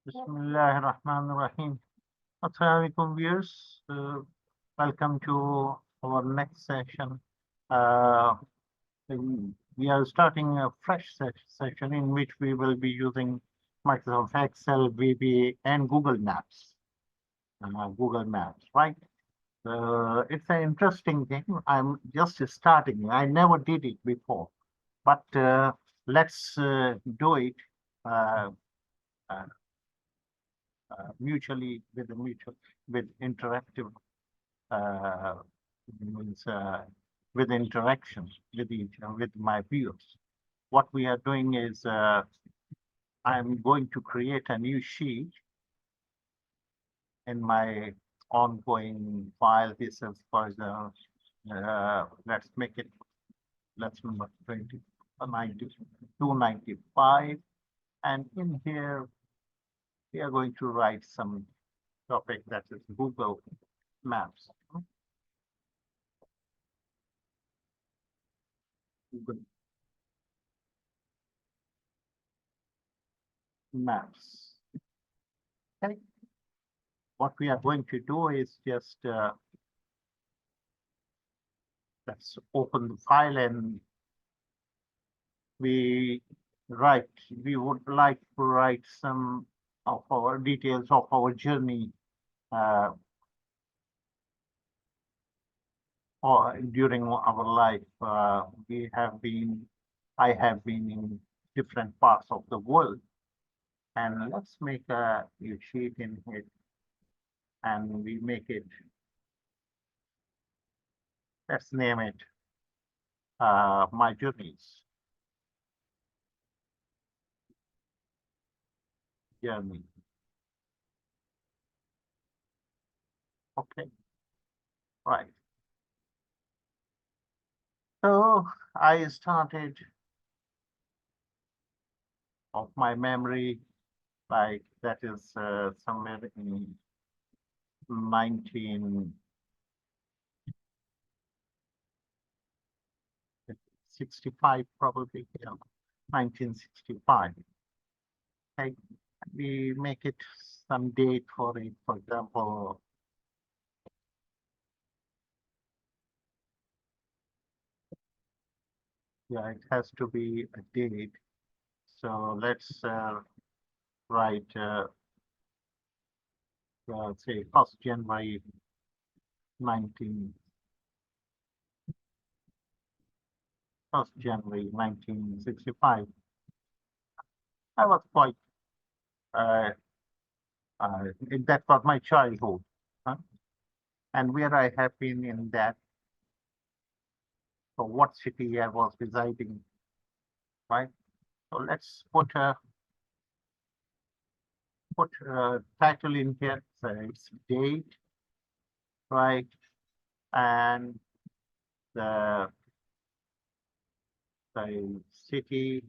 Bismillahirrahmanirrahim. Assalamualaikum viewers. Welcome to our next session. Uh, we are starting a fresh session in which we will be using Microsoft Excel, VBA, and Google Maps. Google Maps, right? It's an interesting thing. I'm just starting. I never did it before, but let's do it. Uh, uh, Mutually with interactive uh, means with interactions with my viewers. What we are doing is I'm going to create a new sheet in my ongoing file. This is for the let's make it let's number 20 90 295, and in here we are going to write some topic that is Google Maps. Google Maps. Okay. What we are going to do is just let's open the file and we we would like to write some of our details of our journey uh, or during our life. I have been in different parts of the world, and let's make a new sheet in it, and we make it. Let's name it my journeys. Journey. Okay, right. So I started of my memory, like that is somewhere in 1965, probably, 1965. Okay. We make it some date for it, for example, yeah, it has to be a date. So let's write, say, 1st January 19, 1st January 1965. I was quite, uh, that was my childhood. Huh? And where I have been in that, so what city I was residing, right? So let's put a title in here, so it's date, right? And the city,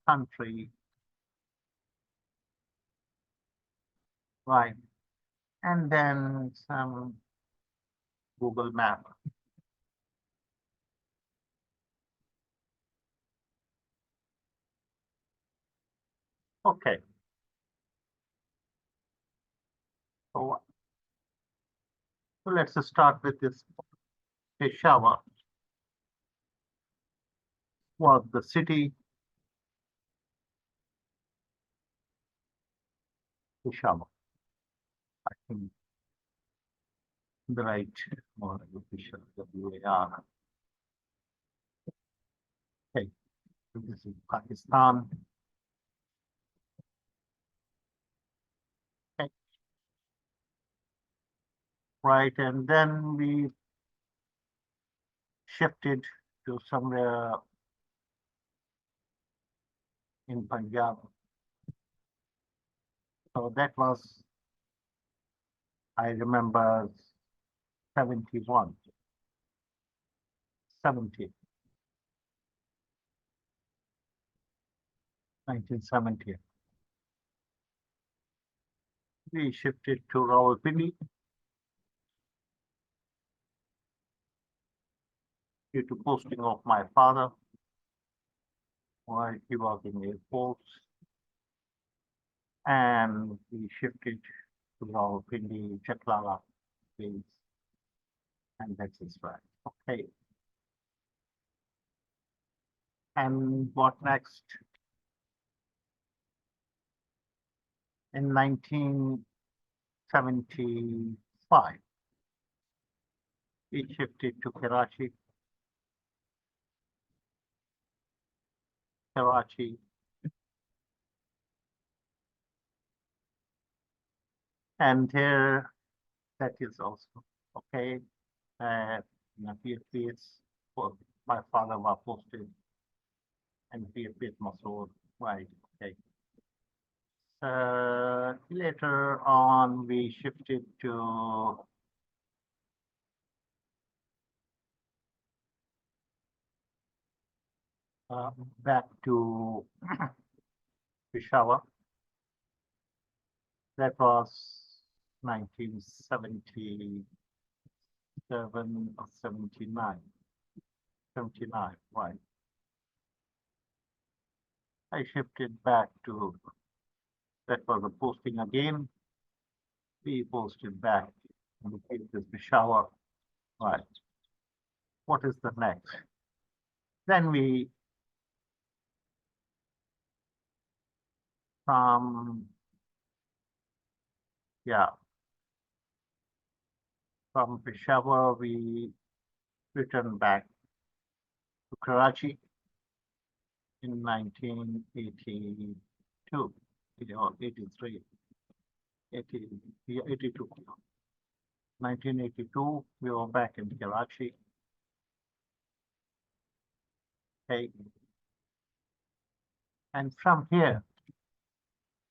country, right? And then some Google map. Okay. So, let's start with this. Peshawar was the city. Peshawar, I think the right or official WAR. Okay, so this is Pakistan. Okay. Right, and then we shifted to somewhere in Punjab. So that was, I remember, 71, 70, 1970. We shifted to Rawalpindi due to posting of my father. while he was in Air Force, and we shifted to Rawalpindi, Chaklala base, and that's his right. Okay. And what next? In 1975, we shifted to Karachi, and here that is also okay. In a PFPs, my father was posted and PFPs Masood, right? Okay. Later on, we shifted to back to Peshawar. That was 1977 or 79. 79, right. I shifted back to, that was a posting again. We posted back and we did this Peshawar, right. What is the next? Then we, from, yeah, from Peshawar, we returned back to Karachi in 1982, or 83, 80, yeah, 82. 1982, we were back in Karachi. Okay. And from here,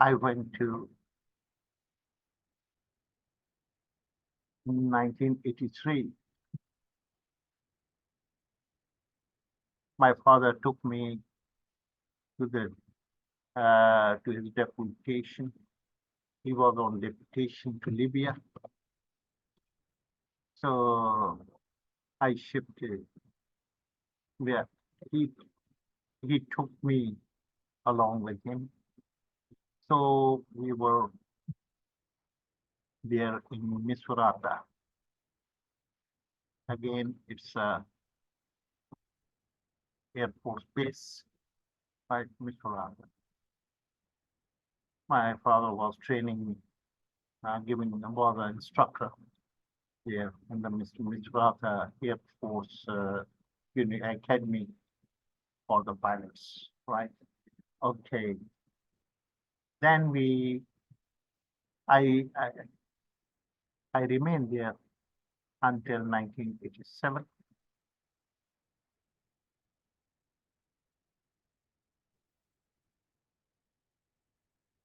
I went to 1983. My father took me to the to his deputation. He was on deputation to Libya. So I shifted where he he took me along with him. So we were there in Misurata. Again, it's a Air Force base, right, Misurata. My father was training me, was an instructor here in the Misurata Air Force Academy for the pilots, right? Okay. Then I, I, I remained there until 1987.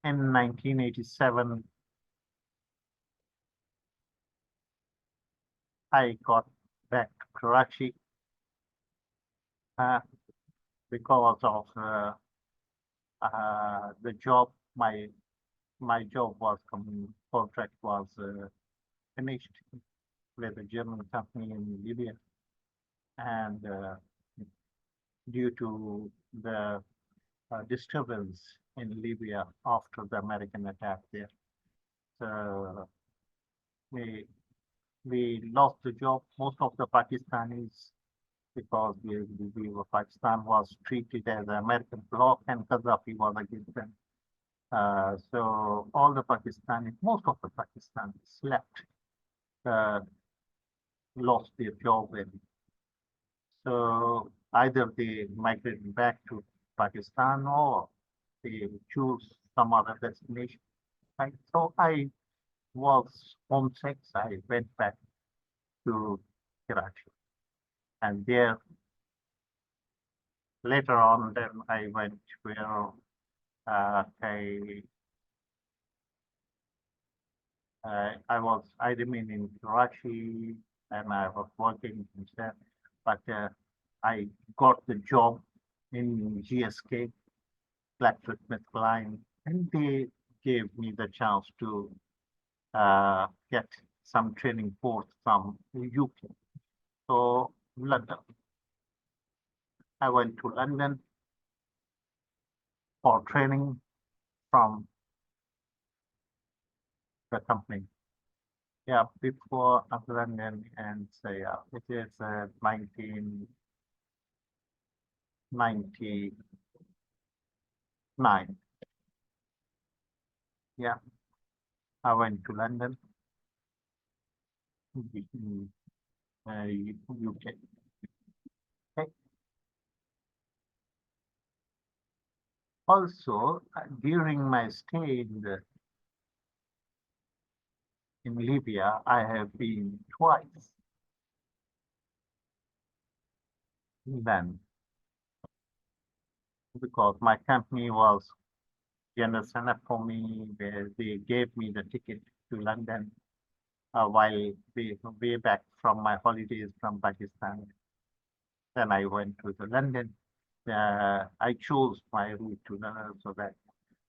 In 1987, I got back to Karachi uh, because of the job. My job was contract was finished with a German company in Libya, and due to the disturbance in Libya after the American attack there, so we we lost the job. Most of the Pakistanis, because Pakistan was treated as an American bloc and Gaddafi was against them. So all the Pakistanis, most of the Pakistanis left, uh, lost their job, and so either they migrated back to Pakistan or they choose some other destination. Right? So I was homesick. I went back to Karachi, and there later on, then I went where I remained in Karachi and I was working there, but I got the job in GSK, Blackfoot Line, and they gave me the chance to get some training course from UK. So London, I went to London for training from the company. Yeah, before London, and say it is 1999. Yeah, I went to London, in UK. Okay. Also, during my stay in Libya, I have been twice. Then, because my company was generous enough for me, they gave me the ticket to London while way back from my holidays from Pakistan. Then I went to the London. I chose my route to London so that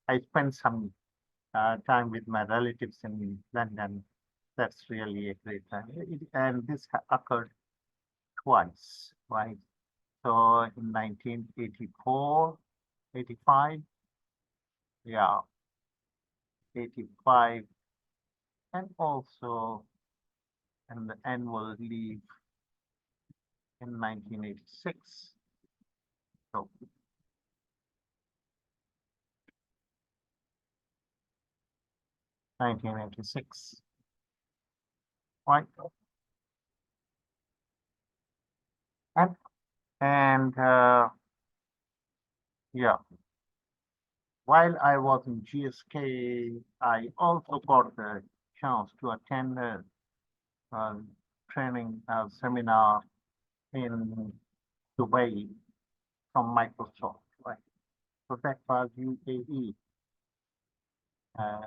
I spent some time with my relatives in London. That's really a great time. And this occurred twice, right? So in 1984, 85, yeah, 85, and also an annual leave in 1986. So 1986, right? And and yeah, while I was in GSK, I also got the chance to attend a training seminar in Dubai from Microsoft, right? So that was UAE, uh,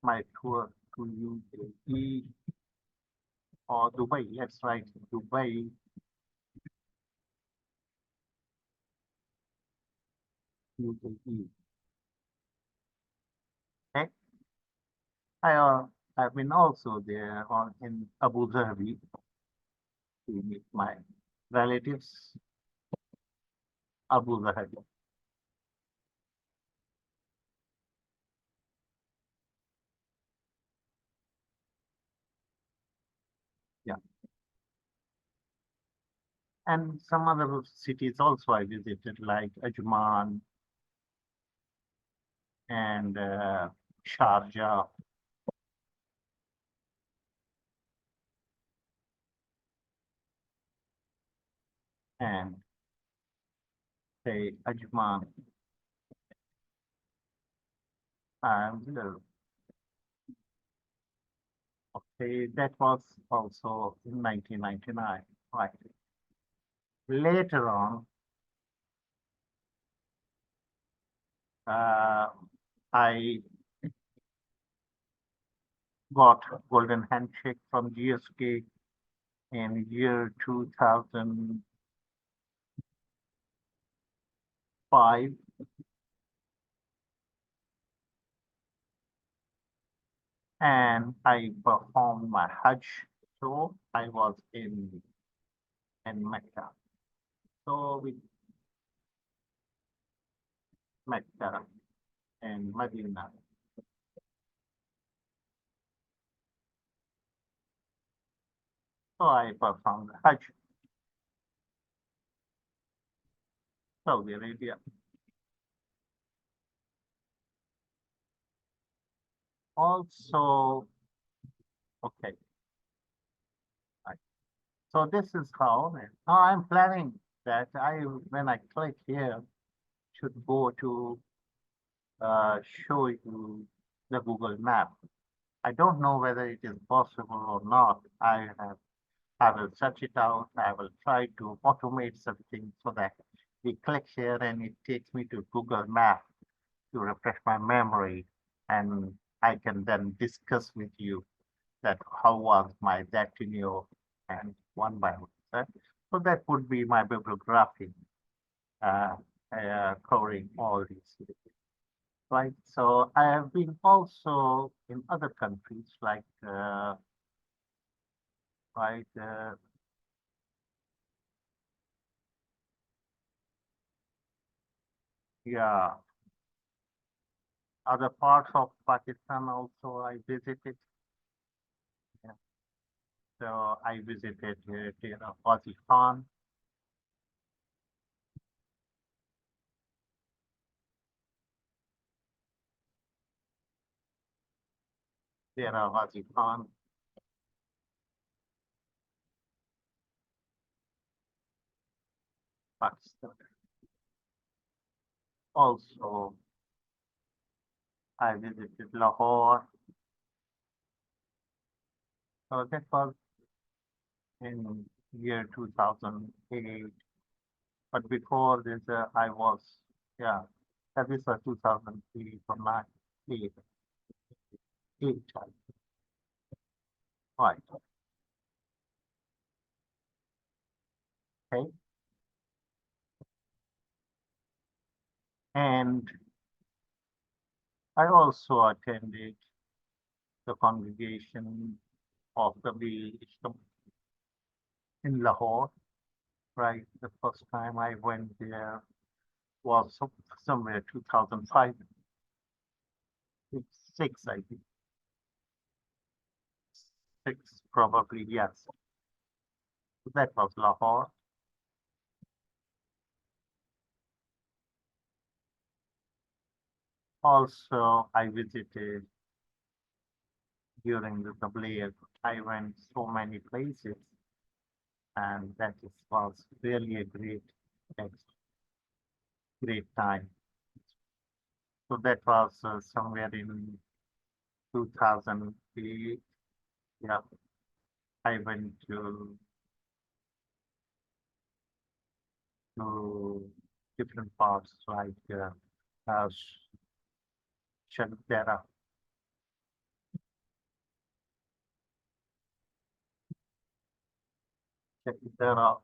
my tour to UAE or Dubai. That's right, Dubai, UAE. Okay. I, I've been also there in Abu Dhabi to meet my relatives, Abu Dhabi. Yeah. And some other cities also I visited, like Ajman and Sharjah. And say Ajman. And okay, that was also in 1999. Right. Later on, uh, I got golden handshake from GSK in year 2005, and I performed my Hajj. So I was in Mecca. So with Mecca and Medina. So I performed Hajj, Saudi Arabia. Also, okay. Right. So this is how now I'm planning that when I click here, should go to show you the Google map. I don't know whether it is possible or not. I will search it out. I will try to automate something so that we click here and it takes me to Google Map to refresh my memory, and I can then discuss with you that how was my Datinio and one by one. Right? So that would be my bibliography uh, covering all these. Right. So I have been also in other countries like right yeah, Other parts of Pakistan also I visited. Yeah. So I visited Ghazi Khan. There are Ghazi Khan, Pakistan. Also, I visited Lahore. So that was in year 2008. But before this, I was, yeah, that is 2003 or 9, 8, 8, right. Okay. And I also attended the congregation of the VBA in Lahore, right? The first time I went there was somewhere 2005, six, I think, six probably, yes. That was Lahore. Also, I visited during the Blair. I went so many places, and was really a great time. So that was somewhere in 2008. Yeah, I went to different parts like uh, Shankara. Shankara,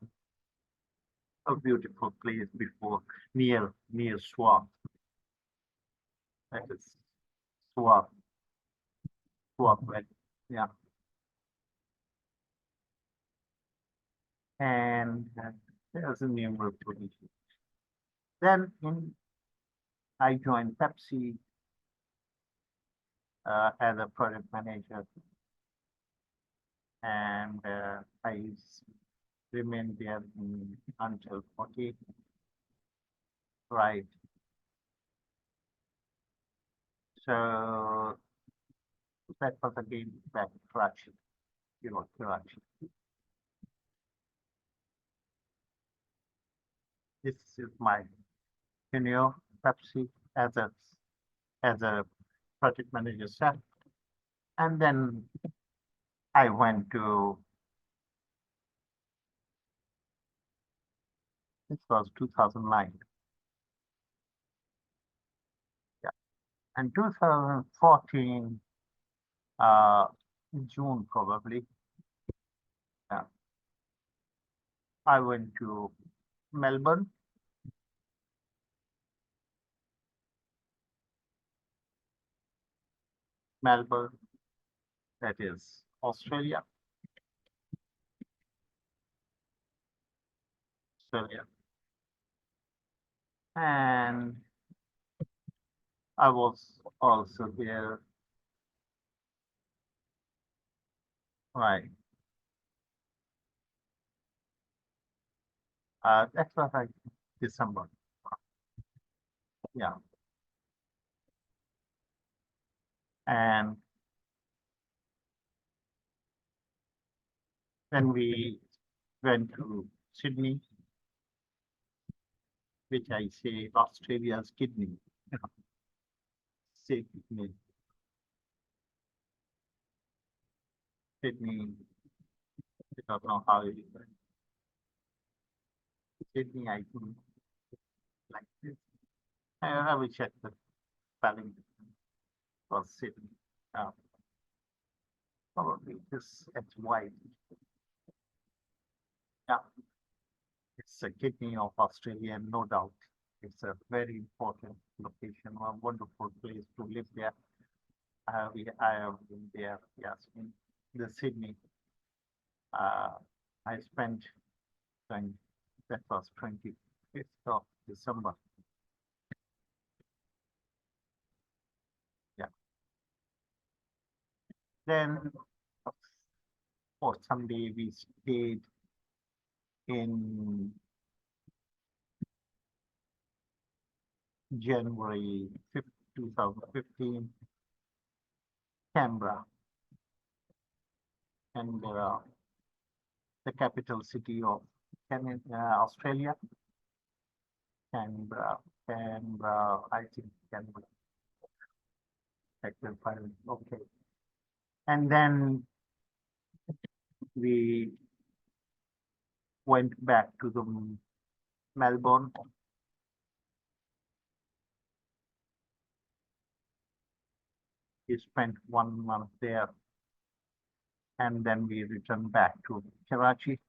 a beautiful place before near Swat. That is Swat, Swat Valley. Yeah, and there's a numerous position. Then I joined Pepsi as a product manager, and remained there until 40. Right. So that was again back correction, correction. This is my tenure Pepsi as a project manager staff. And then I went to, this was 2009. Yeah. And 2014, uh, June probably, yeah, I went to Melbourne, Melbourne, that is Australia, Australia. And I was also there, right. That was like December. Yeah. And then we went to Sydney, which I say Australia's kidney. Sydney, Sydney, I don't know how it is. Sydney, I think, like this. I will check the spelling for Sydney. Uh, Probably this it's white. Yeah, it's a kidney of Australia, no doubt. It's a very important location, a wonderful place to live there. I have been there, yes, in the Sydney. Uh, I spent, when that was 25th of December. Then for Sunday we stayed in January 5th, 2015, Canberra, and the capital city of Australia, Canberra, Canberra, I think Canberra. Okay. And then we went back to the Melbourne. We spent 1 month there, and then we returned back to Karachi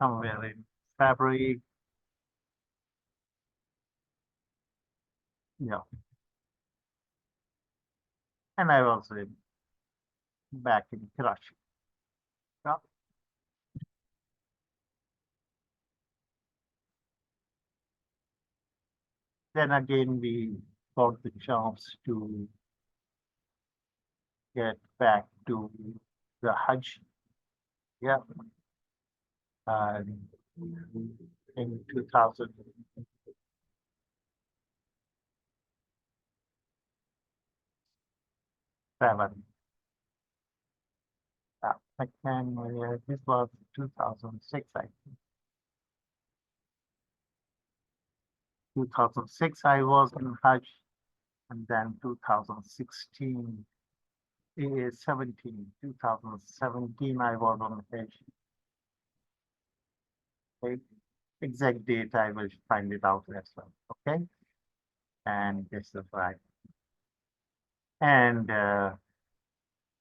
somewhere in February. Yeah, and I was back in Karachi. Yeah. Then again, we got the chance to get back to the Hajj. Yeah, in 2007. I can, this was 2006, I think. 2006, I was in Hajj, and then 2016, 2017, I was on Hajj. Okay. Exact date, I will find it out as well. Okay. And this is right. And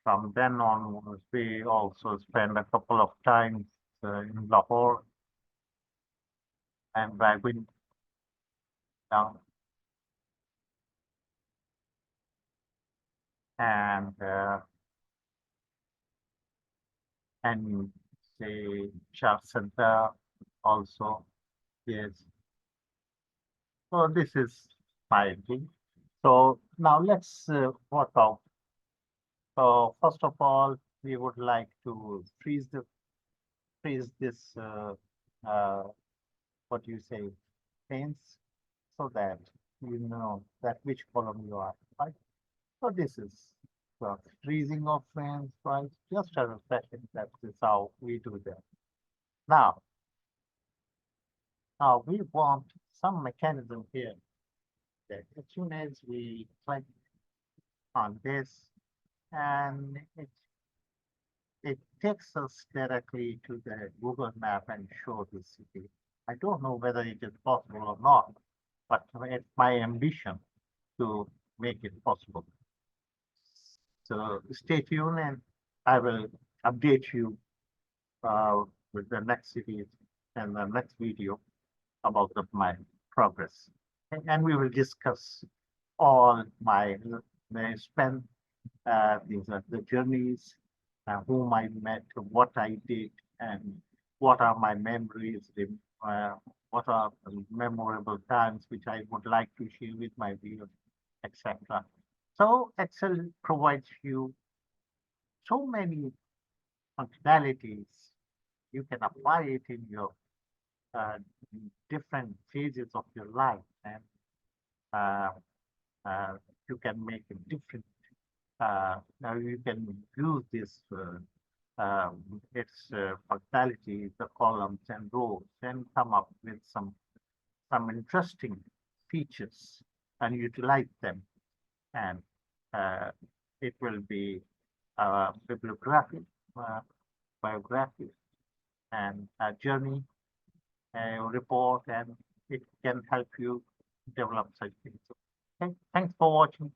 from then on, we also spent a couple of times in Lahore and Ragwin down. And say Shah Center also. Yes. So this is my thing. So now let's work out. So first of all, we would like to freeze this what do you say panes so that you know that which column you are, right? So this is the freezing of frames, right? Just a reflection, that is how we do that. Now, we want some mechanism here that as soon as we click on this, and it takes us directly to the Google map and show the city. I don't know whether it is possible or not, but it's my ambition to make it possible. So stay tuned, and I will update you with the next series and the next video about my progress. And we will discuss all my spend, these are the journeys, whom I met, what I did, and what are my memories, what are the memorable times which I would like to share with my viewers, etc. So Excel provides you so many functionalities. You can apply it in your uh, different phases of your life, and uh, you can make a different. Now you can use this its functionality, the columns and rows, and come up with some interesting features and utilize them, and uh, it will be bibliography, uh, biography, and a journey, a report, and it can help you develop such things. Okay, thanks for watching.